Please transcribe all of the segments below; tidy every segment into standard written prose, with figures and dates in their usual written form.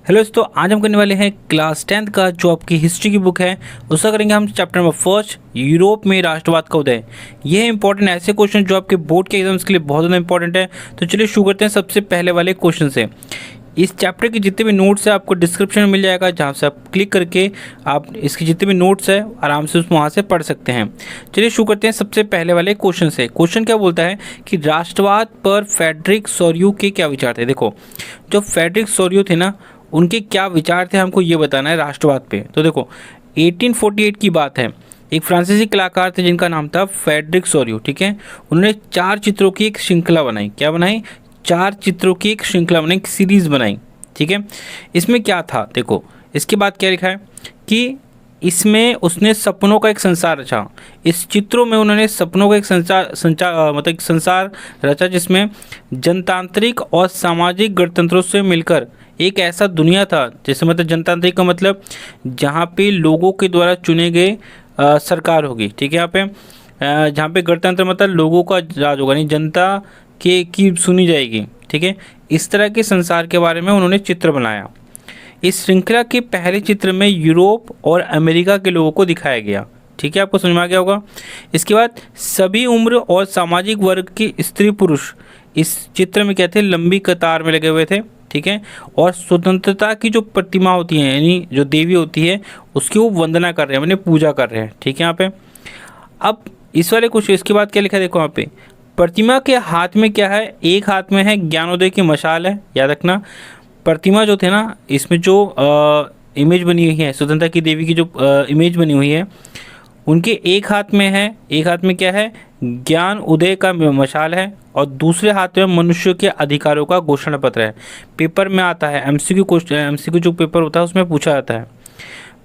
Hello दोस्तों, आज हम करने वाले हैं क्लास 10th का जो आपकी हिस्ट्री की बुक है उसका करेंगे हम चैप्टर नंबर फर्स्ट, यूरोप में राष्ट्रवाद का उदय। ये है इंपॉर्टेंट ऐसे क्वेश्चन जो आपके बोर्ड के एग्जाम्स के लिए बहुत ज़्यादा इंपॉर्टेंट है। तो चलिए शुरू करते हैं सबसे पहले वाले क्वेश्चन से। इस चैप्टर के जितने भी नोट्स हैं आपको डिस्क्रिप्शन में मिल जाएगा, जहाँ से आप क्लिक करके आप इसके जितने भी नोट्स हैं आराम से उस वहाँ से पढ़ सकते हैं। चलिए शुरू करते हैं सबसे पहले वाले क्वेश्चन से। क्वेश्चन क्या बोलता है कि राष्ट्रवाद पर फ्रेडरिक सोरियू के क्या विचार थे। देखो, जो फ्रेडरिक सोरियू थे ना, उनके क्या विचार थे हमको ये बताना है राष्ट्रवाद पे। तो देखो 1848 की बात है, एक फ्रांसीसी कलाकार थे जिनका नाम था फ्रेडरिक सोरियू। ठीक है, उन्होंने 4 चित्रों की एक श्रृंखला बनाई। क्या बनाई? 4 चित्रों की एक श्रृंखला बनाई, एक सीरीज बनाई। ठीक है, इसमें क्या था देखो, इसके बाद क्या लिखा है कि इसमें उसने सपनों का एक संसार रचा। इस चित्रों में उन्होंने सपनों का एक मतलब एक संसार रचा जिसमें जनतांत्रिक और सामाजिक गणतंत्रों से मिलकर एक ऐसा दुनिया था, जैसे मतलब जनतांत्रिक का मतलब जहाँ पे लोगों के द्वारा चुने गए सरकार होगी। ठीक है, यहाँ पे जहाँ पे गणतंत्र मतलब लोगों का राज होगा, नहीं जनता के की सुनी जाएगी। ठीक है, इस तरह के संसार के बारे में उन्होंने चित्र बनाया। इस श्रृंखला के पहले चित्र में यूरोप और अमेरिका के लोगों को दिखाया गया। ठीक है, आपको समझ में आ गया होगा। इसके बाद सभी उम्र और सामाजिक वर्ग के स्त्री पुरुष इस चित्र में क्या थे, लंबी कतार में लगे हुए थे। ठीक है, और स्वतंत्रता की जो प्रतिमा होती है, यानी जो देवी होती है, उसकी वो वंदना कर रहे हैं, मतलब पूजा कर रहे हैं। ठीक है, यहाँ पे अब इस वाले कुछ इसके बाद क्या लिखा है देखो, यहाँ पे प्रतिमा के हाथ में क्या है, एक हाथ में है ज्ञानोदय की मशाल है। याद रखना, प्रतिमा जो थे ना, इसमें जो इमेज बनी हुई है स्वतंत्रता की देवी की जो इमेज बनी हुई है, उनके एक हाथ में है, एक हाथ में क्या है, ज्ञान उदय का मशाल है, और दूसरे हाथ में मनुष्य के अधिकारों का घोषणा पत्र है। पेपर में आता है, एमसीक्यू क्वेश्चन, एमसीक्यू जो पेपर होता है उसमें पूछा जाता है।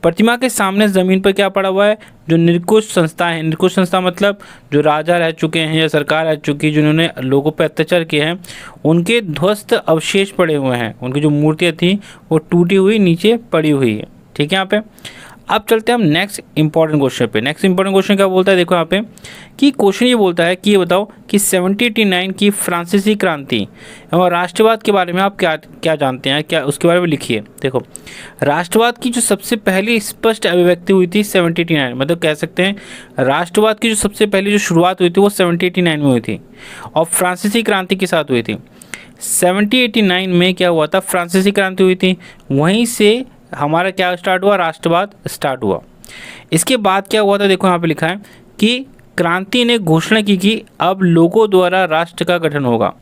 प्रतिमा के सामने ज़मीन पर क्या पड़ा हुआ है, जो निरंकुश संस्था है। निरंकुश संस्था मतलब जो राजा रह चुके हैं या सरकार रह चुकी है, जिन्होंने लोगों पर अत्याचार किए हैं, उनके ध्वस्त अवशेष पड़े हुए हैं। उनकी जो मूर्तियाँ थी वो टूटी हुई नीचे पड़ी हुई है। ठीक है, यहाँ पे अब चलते हैं हम नेक्स्ट इंपॉर्टेंट क्वेश्चन पे। नेक्स्ट इंपॉर्टेंट क्वेश्चन क्या बोलता है देखो यहाँ पे, कि क्वेश्चन ये बोलता है कि ये बताओ कि 1789 की फ्रांसीसी क्रांति और राष्ट्रवाद के बारे में आप क्या क्या जानते हैं, क्या उसके बारे में लिखिए। देखो, राष्ट्रवाद की जो सबसे पहली स्पष्ट अभिव्यक्ति हुई थी 1789, मतलब कह सकते हैं राष्ट्रवाद की जो सबसे पहली जो शुरुआत हुई थी वो 1789 में हुई थी, और फ्रांसीसी क्रांति के साथ हुई थी। 1789 में क्या हुआ था, फ्रांसीसी क्रांति हुई थी, वहीं से हमारा क्या स्टार्ट हुआ, राष्ट्रवाद स्टार्ट हुआ। इसके बाद क्या हुआ था देखो, यहाँ पे लिखा है कि क्रांति ने घोषणा की कि अब लोगों द्वारा राष्ट्र का गठन होगा।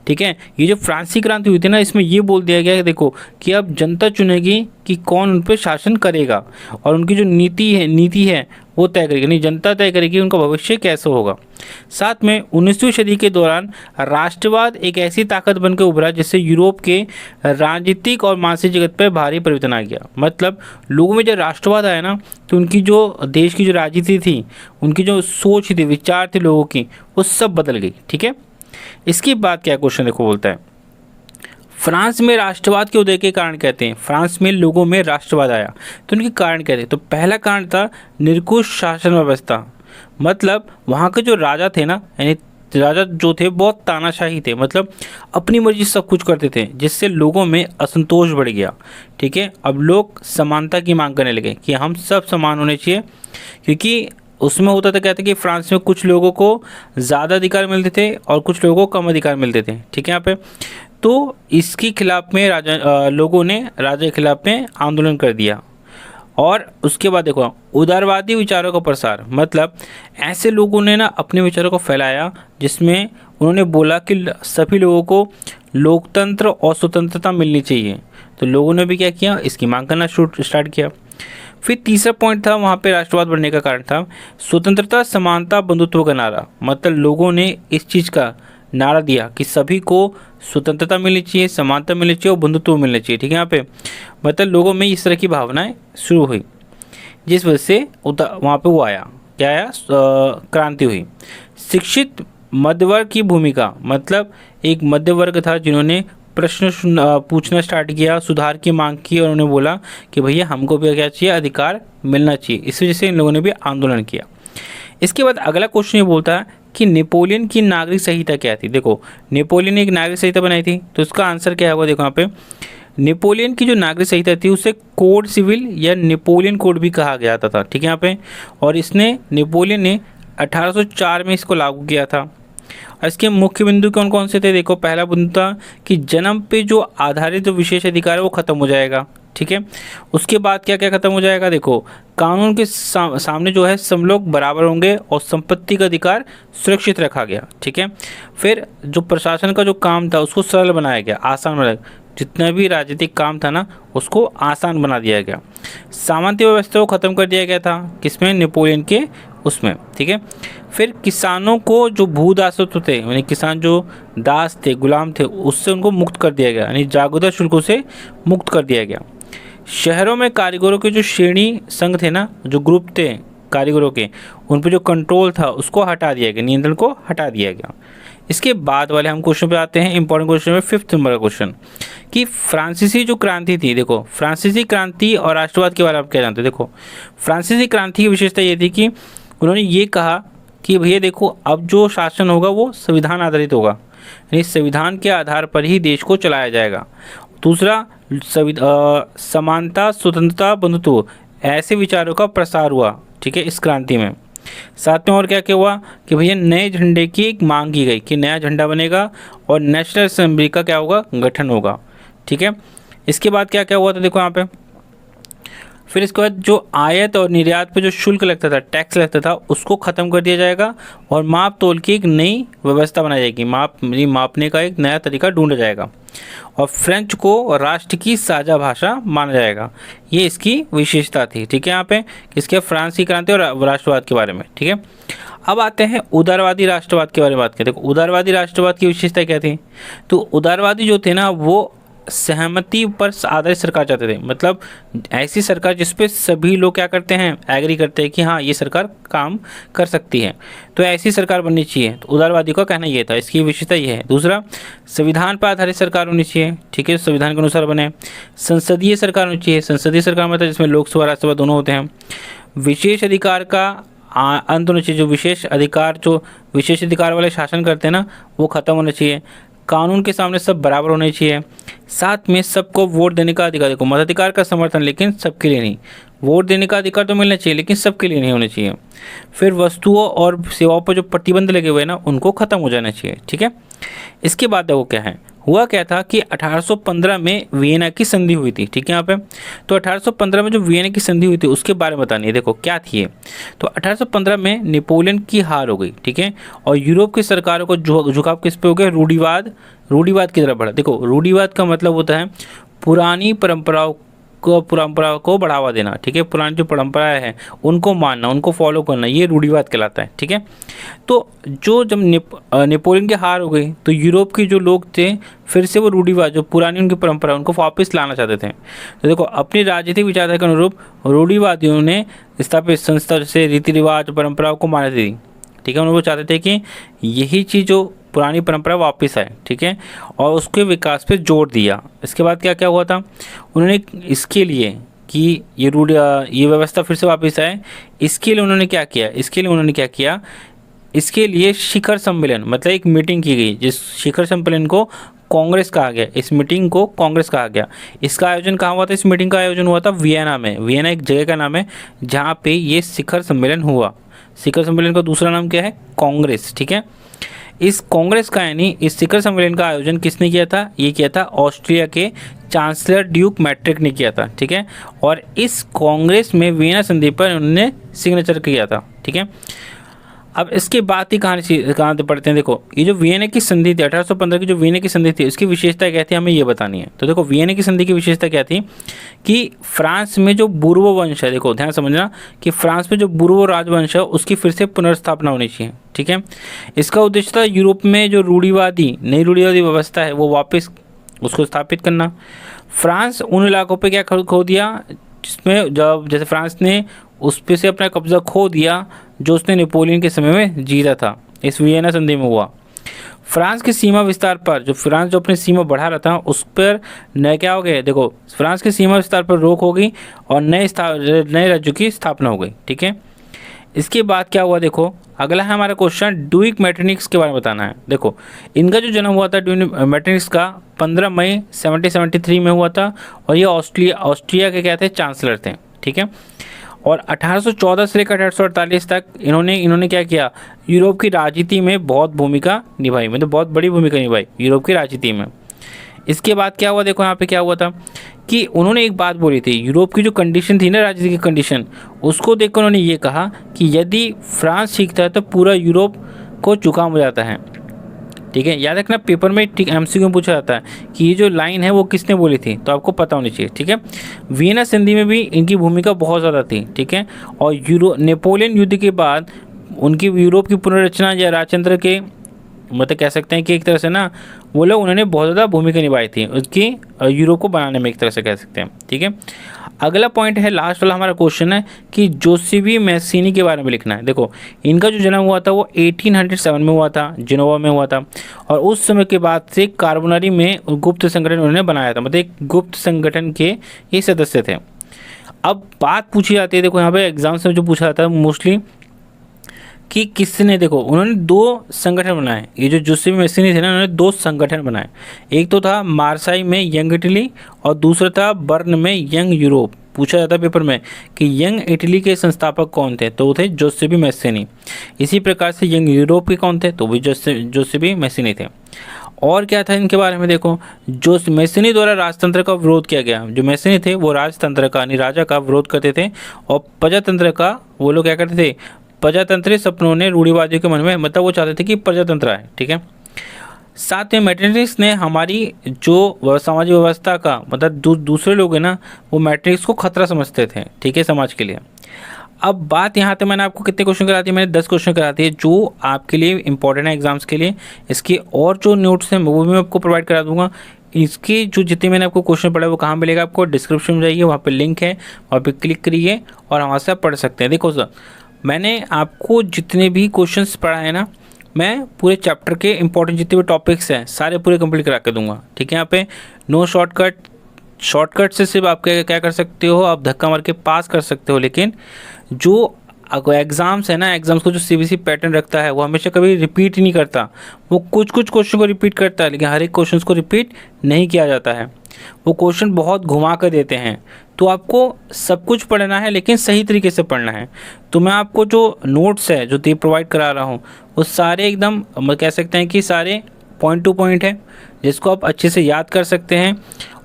ठीक है, ये जो फ्रांसीसी क्रांति हुई थी ना, इसमें ये बोल दिया गया है देखो कि अब जनता चुनेगी कि कौन उन पर शासन करेगा, और उनकी जो नीति है वो तय करेगी, नहीं जनता तय करेगी उनका भविष्य कैसे होगा। साथ में 19वीं सदी के दौरान राष्ट्रवाद एक ऐसी ताकत बनकर उभरा जिससे यूरोप के राजनीतिक और मानसिक जगत पर भारी परिवर्तन आ गया। मतलब लोगों में जब राष्ट्रवाद आया ना, तो उनकी जो देश की जो राजनीति थी, उनकी जो सोच थी, विचार थे लोगों की, वो सब बदल गई। ठीक है, इसके बाद क्या क्वेश्चन देखो बोलता है, फ्रांस में राष्ट्रवाद के उदय के कारण कहते हैं, फ्रांस में लोगों में राष्ट्रवाद आया तो उनके कारण कहते हैं। तो पहला कारण था निरंकुश शासन व्यवस्था, मतलब वहाँ के जो राजा थे ना, यानी राजा जो थे बहुत तानाशाही थे, मतलब अपनी मर्जी सब कुछ करते थे, जिससे लोगों में असंतोष बढ़ गया। ठीक है, अब लोग समानता की मांग करने लगे कि हम सब समान होने चाहिए, क्योंकि उसमें होता था, कहते कि फ्रांस में कुछ लोगों को ज़्यादा अधिकार मिलते थे और कुछ लोगों को कम अधिकार मिलते थे। ठीक है, यहाँ पे तो इसके खिलाफ में लोगों ने राजा के खिलाफ में आंदोलन कर दिया। और उसके बाद देखो उदारवादी विचारों का प्रसार, मतलब ऐसे लोगों ने ना अपने विचारों को फैलाया जिसमें उन्होंने बोला कि सभी लोगों को लोकतंत्र और स्वतंत्रता मिलनी चाहिए। तो लोगों ने भी क्या किया, इसकी मांग करना स्टार्ट किया। फिर तीसरा पॉइंट था वहाँ पे राष्ट्रवाद बनने का कारण था स्वतंत्रता, समानता, बंधुत्व का नारा। मतलब लोगों ने इस चीज़ का नारा दिया कि सभी को स्वतंत्रता मिलनी चाहिए, समानता मिलनी चाहिए और बंधुत्व मिलना चाहिए। ठीक है, यहाँ पे मतलब लोगों में इस तरह की भावनाएं शुरू हुई, जिस वजह से वहाँ पे वो आया, क्या आया, क्रांति हुई। शिक्षित मध्यवर्ग की भूमिका, मतलब एक मध्य वर्ग था जिन्होंने प्रश्न पूछना स्टार्ट किया, सुधार की मांग की, और उन्होंने बोला कि भैया हमको भी क्या चाहिए, अधिकार मिलना चाहिए। इस वजह से इन लोगों ने भी आंदोलन किया। इसके बाद अगला क्वेश्चन ये बोलता है कि नेपोलियन की नागरिक संहिता क्या थी। देखो, नेपोलियन ने एक नागरिक संहिता बनाई थी, तो उसका आंसर क्या होगा देखो यहाँ पे, नेपोलियन की जो नागरिक संहिता थी उसे कोड सिविल या नेपोलियन कोड भी कहा गया था, ठीक है यहाँ पे। और इसने नेपोलियन ने 1804 में इसको लागू किया था। और इसके मुख्य बिंदु कौन कौन से थे? देखो, पहला बिंदु था कि जन्म पे जो आधारित जो विशेष अधिकार है वो खत्म हो जाएगा, ठीक है। उसके बाद क्या क्या खत्म हो जाएगा? देखो, कानून के सामने जो है सब लोग बराबर होंगे और संपत्ति का अधिकार सुरक्षित रखा गया, ठीक है। फिर जो प्रशासन का जो काम था उसको सरल बनाया गया, आसान बनाया, जितना भी राजनीतिक काम था ना उसको आसान बना दिया गया। सामंती व्यवस्था को ख़त्म कर दिया गया था, किसमें? नेपोलियन के उसमें, ठीक है। फिर किसानों को जो भूदासत्व थे, यानी किसान जो दास थे, गुलाम थे, उससे उनको मुक्त कर दिया गया, यानी जागोदा शुल्कों से मुक्त कर दिया गया। शहरों में कारीगरों के जो श्रेणी संघ थे ना, जो ग्रुप थे कारीगरों के, उन पर जो कंट्रोल था उसको हटा दिया गया, नियंत्रण को हटा दिया गया। इसके बाद वाले हम क्वेश्चन पे आते हैं, इंपॉर्टेंट क्वेश्चन में 5th नंबर का क्वेश्चन कि फ्रांसीसी जो क्रांति थी, देखो फ्रांसीसी क्रांति और राष्ट्रवाद के बारे में आप क्या जानते हो? देखो, फ्रांसीसी क्रांति की विशेषता ये थी कि उन्होंने ये कहा कि भैया देखो, अब जो शासन होगा वो संविधान आधारित होगा, यानी संविधान के आधार पर ही देश को चलाया जाएगा। दूसरा, समानता, स्वतंत्रता, बंधुत्व, ऐसे विचारों का प्रसार हुआ, ठीक है, इस क्रांति में। साथ में और क्या क्या हुआ कि भैया नए झंडे की एक मांग की गई कि नया झंडा बनेगा और नेशनल असेंबली का क्या होगा? गठन होगा, ठीक है। इसके बाद क्या क्या हुआ था? देखो यहाँ पे, फिर इसके बाद जो आयात और निर्यात पे जो शुल्क लगता था, टैक्स लगता था, उसको ख़त्म कर दिया जाएगा और माप तोल की एक नई व्यवस्था बनाई जाएगी, मापने का एक नया तरीका ढूंढा जाएगा और फ्रेंच को राष्ट्र की साझा भाषा माना जाएगा। ये इसकी विशेषता थी, ठीक है। यहाँ पे किसके? फ्रांस की क्रांति और राष्ट्रवाद के बारे में, ठीक है। अब आते हैं उदारवादी राष्ट्रवाद के बारे में बात करते हैं। देखो, उदारवादी राष्ट्रवाद की विशेषता क्या थी? तो उदारवादी जो थे ना वो सहमति पर आधारित सरकार चाहते थे, मतलब ऐसी सरकार जिसपे सभी लोग क्या करते हैं? एग्री करते हैं कि हाँ ये सरकार काम कर सकती है, तो ऐसी सरकार बननी चाहिए। तो उदारवादी का कहना ये था, इसकी विशेषता ये है। दूसरा, संविधान पर आधारित सरकार होनी चाहिए, ठीक है, संविधान के अनुसार बने। संसदीय सरकार होनी चाहिए, संसदीय सरकार मतलब जिसमें लोकसभा राज्यसभा दोनों होते हैं। विशेष अधिकार का अंत होना चाहिए, जो विशेष अधिकार वाले शासन करते हैं ना वो खत्म होना चाहिए। कानून के सामने सब बराबर होने चाहिए। साथ में सबको वोट देने का अधिकार, देखो मताधिकार का समर्थन, लेकिन सबके लिए नहीं। वोट देने का अधिकार तो मिलना चाहिए लेकिन सबके लिए नहीं होना चाहिए। फिर वस्तुओं और सेवाओं पर जो प्रतिबंध लगे हुए हैं ना उनको ख़त्म हो जाना चाहिए, ठीक है। इसके बाद देखो क्या है, हुआ क्या था कि 1815 में वियना की संधि हुई थी, ठीक है। यहाँ पे तो 1815 में जो वियना की संधि हुई थी उसके बारे में बतानी है। देखो क्या थी ये, तो 1815 में नेपोलियन की हार हो गई, ठीक है, और यूरोप की सरकारों को झुकाव किस पे हो गया? रूढ़िवाद की तरफ बढ़ा। देखो, रूढ़िवाद का मतलब होता है पुरानी परंपराओं को बढ़ावा देना, ठीक है, पुरानी जो परंपराएं हैं उनको मानना, उनको फॉलो करना, ये रूढ़िवाद कहलाता है, ठीक है। तो जब नेपोलियन की हार हो गई तो यूरोप के जो लोग थे फिर से वो रूढ़िवाद, जो पुरानी उनकी परंपरा, उनको वापस लाना चाहते थे। तो देखो, अपनी राजनीतिक विचारधारा के अनुरूप रूढ़िवादियों ने स्थापित संस्था से रीति रिवाज परंपराओं को मान्यता दी, ठीक है। उन्होंने चाहते थे कि यही चीज़ जो पुरानी परंपरा वापस आए, ठीक है, और उसके विकास पे जोर दिया। इसके बाद क्या क्या हुआ था, उन्होंने इसके लिए कि ये व्यवस्था फिर से वापस आए, इसके लिए उन्होंने क्या किया, इसके लिए शिखर सम्मेलन, मतलब एक मीटिंग की गई, जिस शिखर सम्मेलन को कांग्रेस कहा गया। इस मीटिंग को कांग्रेस कहा गया। इसका आयोजन कहाँ हुआ था? इस मीटिंग का आयोजन हुआ था वियना में। वियना एक जगह का नाम है जहाँ पे ये शिखर सम्मेलन हुआ। शिखर सम्मेलन का दूसरा नाम क्या है? कांग्रेस, ठीक है। इस कांग्रेस का यानी इस शिखर सम्मेलन का आयोजन किसने किया था? ये किया था ऑस्ट्रिया के चांसलर ड्यूक मैट्रिक ने किया था, ठीक है। और इस कांग्रेस में वियना संधि पर उन्होंने सिग्नेचर किया था, ठीक है। अब इसके बाद ही कहाँ से पढ़ते हैं। देखो, ये जो वियना की संधि थी 1815 की, जो वियना की संधि थी उसकी विशेषता क्या थी, हमें ये बतानी है। तो देखो, वियना की संधि की विशेषता क्या थी कि फ्रांस में जो बुर्बो वंश है, देखो ध्यान समझना कि फ्रांस में जो बुर्बो राजवंश है उसकी फिर से पुनर्स्थापना होनी चाहिए, ठीक है। इसका उद्देश्य था यूरोप में जो नई रूढ़िवादी व्यवस्था है वो वापस उसको स्थापित करना। फ्रांस उन इलाकों पे क्या खो दिया जिसमें जैसे फ्रांस ने उस पे से अपना कब्जा खो दिया जो उसने नेपोलियन के समय में जीता था। इस वियना संधि में हुआ। फ्रांस की सीमा विस्तार पर फ्रांस जो अपनी सीमा बढ़ा रहा था उस पर नए क्या हो गए, देखो फ्रांस की सीमा विस्तार पर रोक हो गई और नए राज्यों की स्थापना हो गई, ठीक है। इसके बाद क्या हुआ देखो, अगला है हमारा क्वेश्चन ड्यूक मैटरनिक्स के बारे में बताना है। देखो इनका जो जन्म हुआ था ड्यूक मैटरनिक्स का 15 मई 1773 में हुआ था, और ये ऑस्ट्रिया के क्या थे, चांसलर थे, ठीक है। और 1814 से लेकर 1848 तक इन्होंने क्या किया, यूरोप की राजनीति में बहुत भूमिका निभाई, मतलब बहुत बड़ी भूमिका निभाई यूरोप की राजनीति में। इसके बाद क्या हुआ देखो, यहाँ पे क्या हुआ था कि उन्होंने एक बात बोली थी, यूरोप की जो कंडीशन थी ना, राजनीति की कंडीशन, उसको देखकर उन्होंने ये कहा कि यदि फ्रांस सीखता है तो पूरा यूरोप को जुकाम हो जाता है, ठीक है। याद रखना पेपर में एमसीक्यू पूछा जाता है कि ये जो लाइन है वो किसने बोली थी, तो आपको पता होनी चाहिए, ठीक है। वियना संधि में भी इनकी भूमिका बहुत ज़्यादा थी, ठीक है। और नेपोलियन युद्ध के बाद उनकी यूरोप की पुनर्रचना या राजतंत्र के मतलब कह सकते हैं कि एक तरह से ना वो लोग, उन्होंने बहुत ज़्यादा भूमिका निभाई थी उसकी यूरोप को बनाने में, एक तरह से कह सकते हैं, ठीक है। अगला पॉइंट है, लास्ट वाला हमारा क्वेश्चन है कि जोसेफी मैस्सिनी के बारे में लिखना है। देखो इनका जो जन्म हुआ था वो 1807 में हुआ था, जिनोवा में हुआ था, और उस समय के बाद से कार्बोनारी में गुप्त संगठन उन्होंने बनाया था, मतलब एक गुप्त संगठन के ये सदस्य थे। अब बात पूछी जाती है, देखो यहाँ पे एग्जाम्स में जो पूछा जाता है मोस्टली कि किसने, देखो उन्होंने 2 संगठन बनाए, ये जो जोसेफी मैस्सिनी थे ना, उन्होंने 2 संगठन बनाए। एक तो था मार्साई में यंग इटली, और दूसरा था बर्न में यंग यूरोप। पूछा जाता है पेपर में कि यंग इटली के संस्थापक कौन थे, तो वो थे जोसेफी मैस्सिनी। इसी प्रकार से यंग यूरोप के कौन थे, तो भी जोसेफी मैस्सिनी थे। और क्या था इनके बारे में देखो, जो मैस्सिनी द्वारा राजतंत्र का विरोध किया गया। जो मैस्सिनी थे वो राजतंत्र का यानी राजा का विरोध करते थे, और प्रजातंत्र का वो लोग क्या करते थे, प्रजातंत्री सपनों ने रूढ़िवादियों के मन में, मतलब वो चाहते थे कि प्रजातंत्र आए, ठीक है। साथ में मैट्रिक्स ने हमारी जो सामाजिक व्यवस्था का मतलब दूसरे लोग हैं ना, वो मैट्रिक्स को खतरा समझते थे, ठीक है, समाज के लिए। अब बात यहाँ पे मैंने आपको कितने क्वेश्चन कराती है, मैंने 10 क्वेश्चन कराती है जो आपके लिए इंपॉर्टेंट है एग्जाम्स के लिए। इसके और जो नोट्स हैं वो भी मैं आपको प्रोवाइड करा दूंगा। इसकी जो जितने मैंने आपको क्वेश्चन पढ़ा है वो कहाँ मिलेगा, आपको डिस्क्रिप्शन में जाइए, वहाँ पे लिंक है, वहाँ पे क्लिक करिए और वहाँ से आप पढ़ सकते हैं। देखो सर, मैंने आपको जितने भी क्वेश्चंस पढ़ाए ना, मैं पूरे चैप्टर के इंपॉर्टेंट जितने भी टॉपिक्स हैं सारे पूरे कंप्लीट करा के दूंगा, ठीक है। यहाँ पे नो शॉर्टकट से सिर्फ आप क्या कर सकते हो, आप धक्का मार के पास कर सकते हो, लेकिन जो एग्ज़ाम्स है ना, एग्ज़ाम्स को जो सीबीएसई पैटर्न रखता है वो हमेशा कभी रिपीट ही नहीं करता। वो कुछ क्वेश्चन को रिपीट करता है, लेकिन हर एक क्वेश्चन को रिपीट नहीं किया जाता है। वो क्वेश्चन बहुत घुमा कर देते हैं, तो आपको सब कुछ पढ़ना है, लेकिन सही तरीके से पढ़ना है। तो मैं आपको जो नोट्स है जो प्रोवाइड करा रहा हूँ वो सारे एकदम कह सकते हैं कि सारे पॉइंट टू पॉइंट है, जिसको आप अच्छे से याद कर सकते हैं।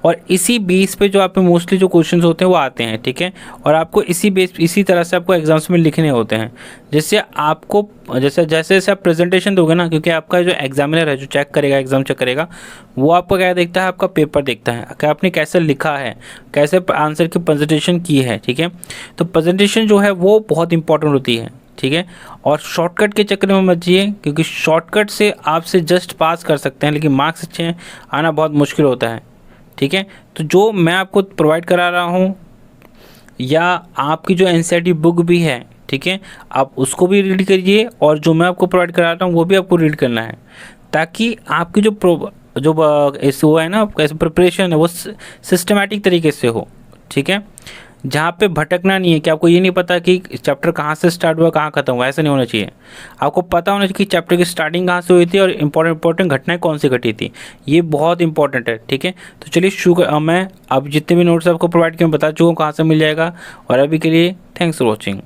और इसी बेस पे जो आप पे मोस्टली जो क्वेश्चंस होते हैं वो आते हैं, ठीक है। और आपको इसी तरह से आपको एग्जाम्स में लिखने होते हैं, जिससे आपको जैसे जैसे आप प्रेजेंटेशन दोगे ना, क्योंकि आपका जो एग्जामिनर है जो चेक करेगा, एग्जाम चेक करेगा, वो आपका क्या देखता है, आपका पेपर देखता है कि आपने कैसे लिखा है, कैसे आंसर की प्रेजेंटेशन की है, ठीक है। तो प्रेजेंटेशन जो है वो बहुत इंपॉर्टेंट होती है, ठीक है। और शॉर्टकट के चक्कर में मत जाइए, क्योंकि शॉर्टकट से आपसे जस्ट पास कर सकते हैं, लेकिन मार्क्स अच्छे आना बहुत मुश्किल होता है, ठीक है। तो जो मैं आपको प्रोवाइड करा रहा हूँ, या आपकी जो एनसीईआरटी बुक भी है, ठीक है, आप उसको भी रीड करिए, और जो मैं आपको प्रोवाइड करा रहा हूँ वो भी आपको रीड करना है, ताकि आपकी वो है ना, कैसे प्रिपरेशन है वो सिस्टमेटिक तरीके से हो, ठीक है। जहाँ पे भटकना नहीं है कि आपको ये नहीं पता कि चैप्टर कहाँ से स्टार्ट हुआ कहाँ खत्म हुआ, ऐसा नहीं होना चाहिए। आपको पता होना चाहिए कि चैप्टर की स्टार्टिंग कहाँ से हुई थी और इंपॉर्टेंट घटनाएं कौन सी घटी थी, ये बहुत इंपॉर्टेंट है, ठीक है। तो चलिए मैं अब जितने भी नोट्स आपको प्रोवाइड किए मैं बता चुका हूँ कहाँ से मिल जाएगा। और अभी के लिए थैंक्स फॉर वॉचिंग।